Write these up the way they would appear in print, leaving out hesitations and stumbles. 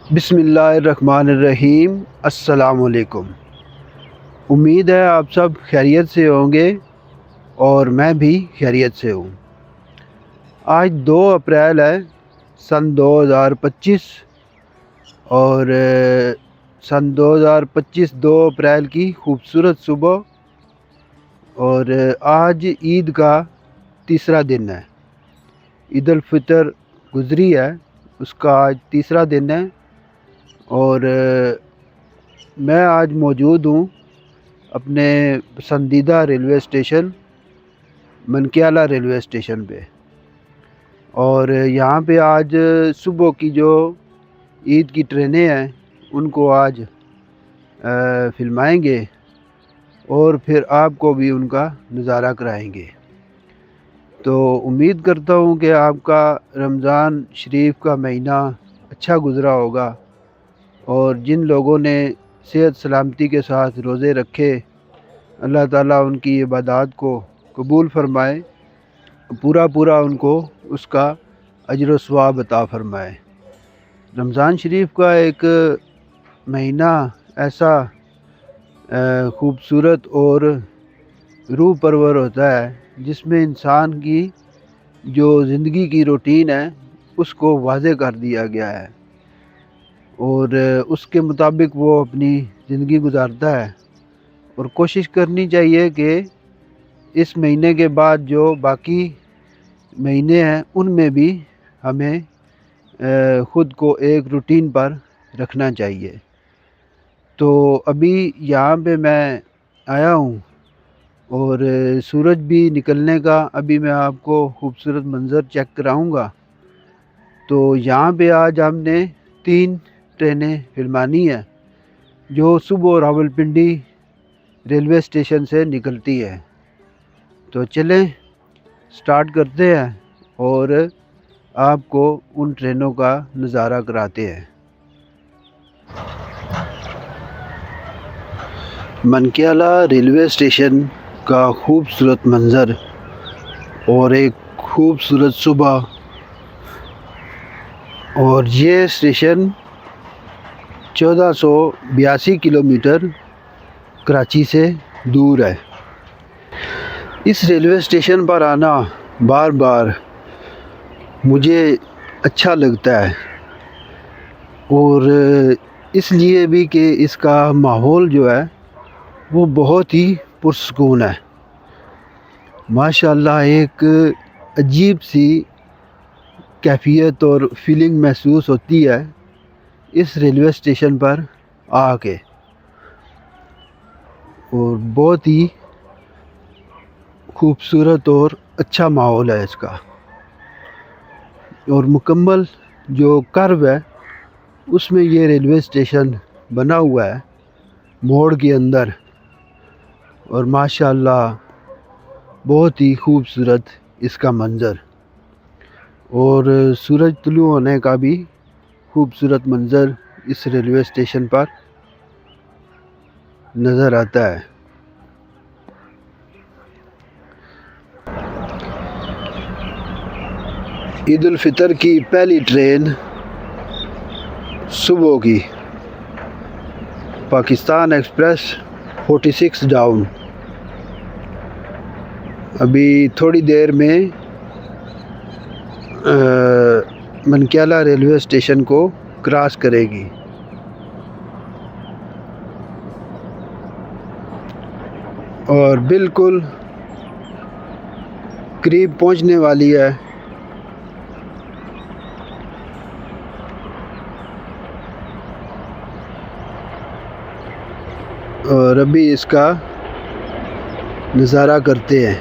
बिस्मिल्लाहिर्रहमानिर्रहीम। अस्सलामुअलैकुम। उम्मीद है आप सब खैरियत से होंगे और मैं भी खैरियत से हूँ। आज 2 अप्रैल है सन 2025 और सन 2025 2 अप्रैल की खूबसूरत सुबह और आज ईद का तीसरा दिन है। ईद उल फितर गुज़री है, उसका आज तीसरा दिन है और मैं आज मौजूद हूँ अपने पसंदीदा रेलवे स्टेशन मनकियाला रेलवे स्टेशन पे। और यहाँ पे आज सुबह की जो ईद की ट्रेनें हैं उनको आज फिल्माएंगे और फिर आपको भी उनका नज़ारा कराएंगे। तो उम्मीद करता हूँ कि आपका रमज़ान शरीफ का महीना अच्छा गुज़रा होगा और जिन लोगों ने सेहत सलामती के साथ रोज़े रखे, अल्लाह ताला उनकी इबादत को कबूल फ़रमाए, पूरा उनको उसका अजर व सवाब अता फ़रमाए। रमज़ान शरीफ का एक महीना ऐसा ख़ूबसूरत और रूह परवर होता है जिसमें इंसान की जो ज़िंदगी की रूटीन है उसको वाज़े कर दिया गया है और उसके मुताबिक वो अपनी ज़िंदगी गुजारता है। और कोशिश करनी चाहिए कि इस महीने के बाद जो बाकी महीने हैं उनमें भी हमें ख़ुद को एक रूटीन पर रखना चाहिए। तो अभी यहाँ पे मैं आया हूँ और सूरज भी निकलने का अभी मैं आपको खूबसूरत मंज़र चेक कराऊँगा। तो यहाँ पे आज हमने 3 ट्रेनें फिल्मानी है जो सुबह रावलपिंडी रेलवे स्टेशन से निकलती है। तो चलें स्टार्ट करते हैं और आपको उन ट्रेनों का नज़ारा कराते हैं। मनकियाला रेलवे स्टेशन का खूबसूरत मंज़र और एक खूबसूरत सुबह। और ये स्टेशन 1482 किलोमीटर कराची से दूर है। इस रेलवे स्टेशन पर आना बार बार मुझे अच्छा लगता है और इसलिए भी कि इसका माहौल जो है वो बहुत ही पुरसुकून है। माशाअल्लाह एक अजीब सी कैफियत और फीलिंग महसूस होती है इस रेलवे स्टेशन पर आके और बहुत ही खूबसूरत और अच्छा माहौल है इसका। और मुकम्मल जो कर्व है उसमें ये रेलवे स्टेशन बना हुआ है मोड़ के अंदर और माशाअल्लाह बहुत ही खूबसूरत इसका मंज़र और सूरज तुलू होने का भी खूबसूरत मंज़र इस रेलवे स्टेशन पर नज़र आता है। ईद उल फितर की पहली ट्रेन सुबह की पाकिस्तान एक्सप्रेस 46 डाउन अभी थोड़ी देर में मनकियाला रेलवे स्टेशन को क्रॉस करेगी। और बिल्कुल करीब पहुंचने वाली है। और अभी इसका नज़ारा करते हैं।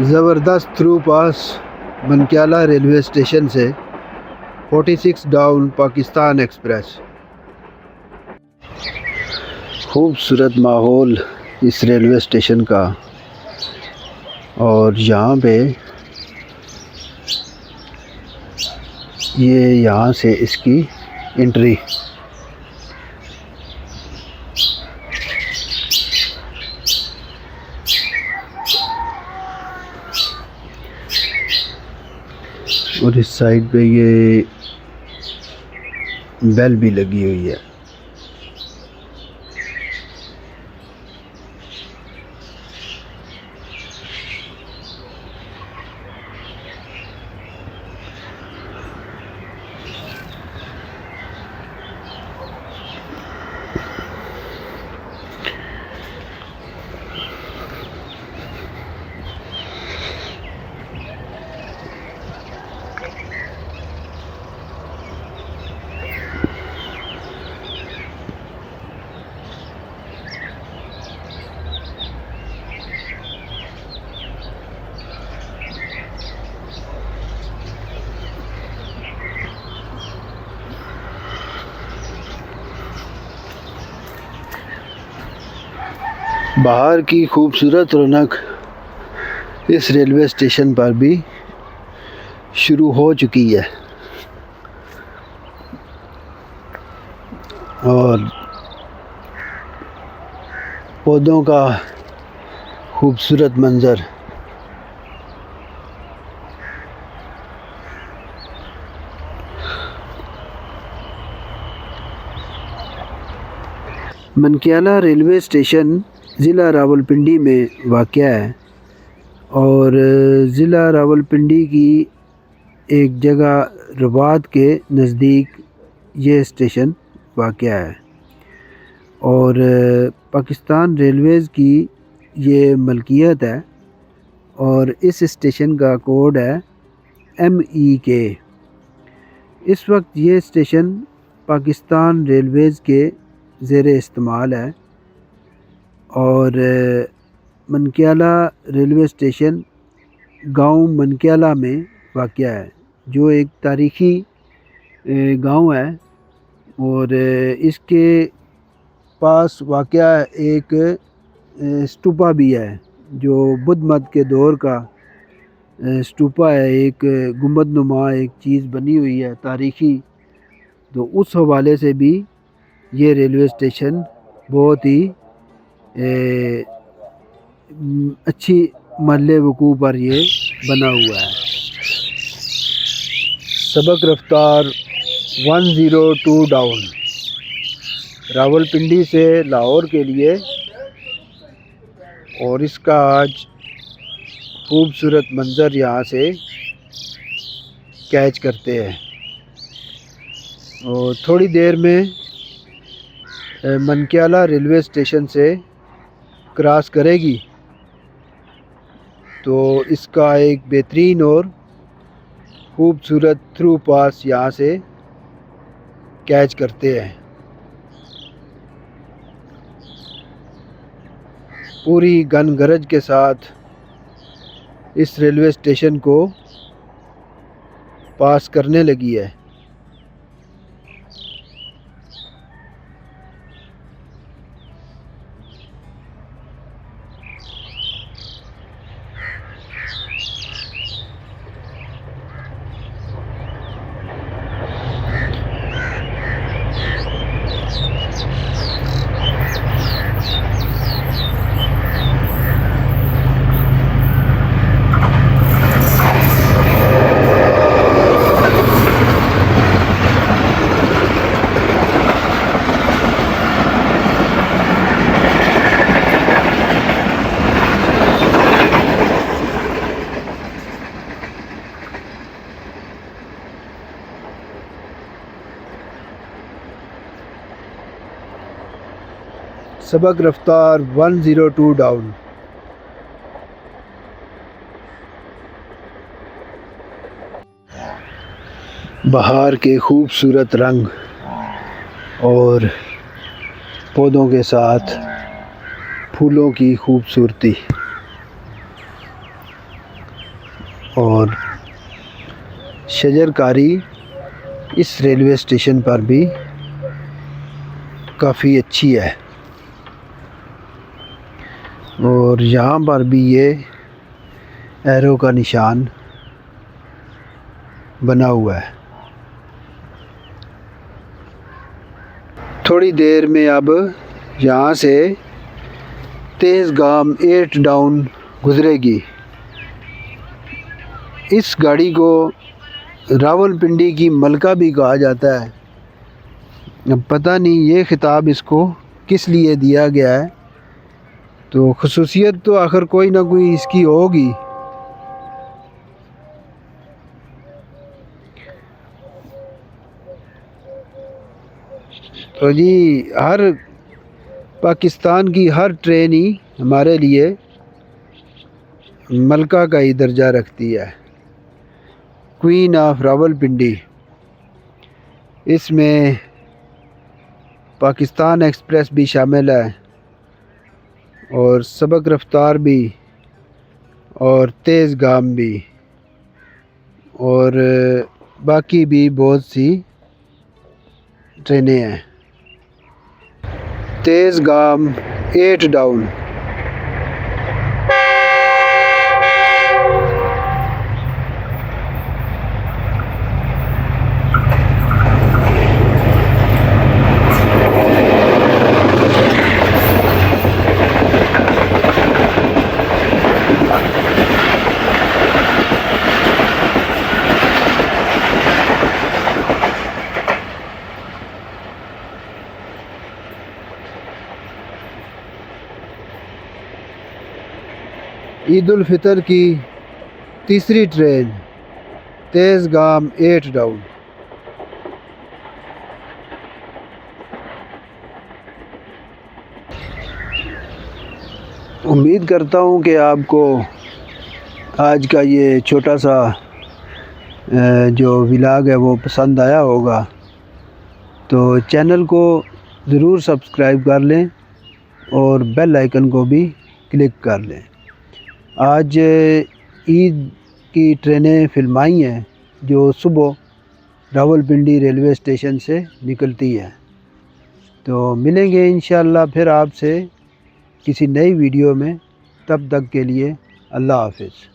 ज़बरदस्त थ्रू पास मनक्याला रेलवे स्टेशन से 46 डाउन पाकिस्तान एक्सप्रेस। खूबसूरत माहौल इस रेलवे स्टेशन का, और यहाँ पे ये यहाँ से इसकी एंट्री। और इस साइड पे ये बेल भी लगी हुई है। बाहर की खूबसूरत रौनक इस रेलवे स्टेशन पर भी शुरू हो चुकी है, और पौधों का खूबसूरत मंज़र। मनक्याला रेलवे स्टेशन ज़िला रावलपिंडी में वाक़या है, और ज़िला रावलपिंडी की एक जगह रबात के नज़दीक ये स्टेशन वाक़या है, और पाकिस्तान रेलवेज़ की ये मलकियत है, और इस स्टेशन का कोड है MEK। इस वक्त ये स्टेशन पाकिस्तान रेलवेज़ के ज़ेरे इस्तेमाल है, और मनक्याला रेलवे स्टेशन गांव मनक्याला में वाक़या है, जो एक तारीख़ी गांव है, और इसके पास वाक़या एक स्तूपा भी है, जो बुद्ध मत के दौर का स्तूपा है। एक गुंबद नुमा एक चीज़ बनी हुई है तारीख़ी, तो उस हवाले से भी ये रेलवे स्टेशन बहुत ही अच्छी महल वकूफ़ पर ये बना हुआ है। सबक रफ्तार 102 डाउन रावलपिंडी से लाहौर के लिए, और इसका आज खूबसूरत मंज़र यहाँ से कैच करते हैं। और थोड़ी देर में मनक्याला रेलवे स्टेशन से क्रॉस करेगी, तो इसका एक बेहतरीन और खूबसूरत थ्रू पास यहाँ से कैच करते हैं। पूरी गन गरज के साथ इस रेलवे स्टेशन को पास करने लगी है। सबक रफ्तार 102 डाउन। बहार के खूबसूरत रंग और पौधों के साथ फूलों की खूबसूरती। और शजरकारी इस रेलवे स्टेशन पर भी काफ़ी अच्छी है। और यहाँ पर भी ये एरो का निशान बना हुआ है। थोड़ी देर में अब यहाँ से तेज़गाम 8 डाउन गुजरेगी। इस गाड़ी को रावलपिंडी की मलका भी कहा जाता है। अब पता नहीं ये खिताब इसको किस लिए दिया गया है, तो खुसूसियत तो आखिर कोई ना कोई इसकी होगी। तो जी हर पाकिस्तान की हर ट्रेन ही हमारे लिए मलका का ही दर्जा रखती है, क्वीन ऑफ रावलपिंडी। इसमें पाकिस्तान एक्सप्रेस भी शामिल है और सबक रफ्तार भी और तेज़गाम भी और बाकी भी बहुत सी ट्रेनें हैं। तेज़गाम 8 डाउन। ईद उल फितर की तीसरी ट्रेन तेज़गाम 8 डाउन। उम्मीद करता हूँ कि आपको आज का ये छोटा सा जो व्लॉग है वो पसंद आया होगा। तो चैनल को ज़रूर सब्सक्राइब कर लें और बेल आइकन को भी क्लिक कर लें। आज ईद की ट्रेनें फिल्माई हैं जो सुबह रावलपिंडी रेलवे स्टेशन से निकलती हैं। तो मिलेंगे इंशाअल्लाह फिर आपसे किसी नई वीडियो में। तब तक के लिए अल्लाह हाफ़िज़।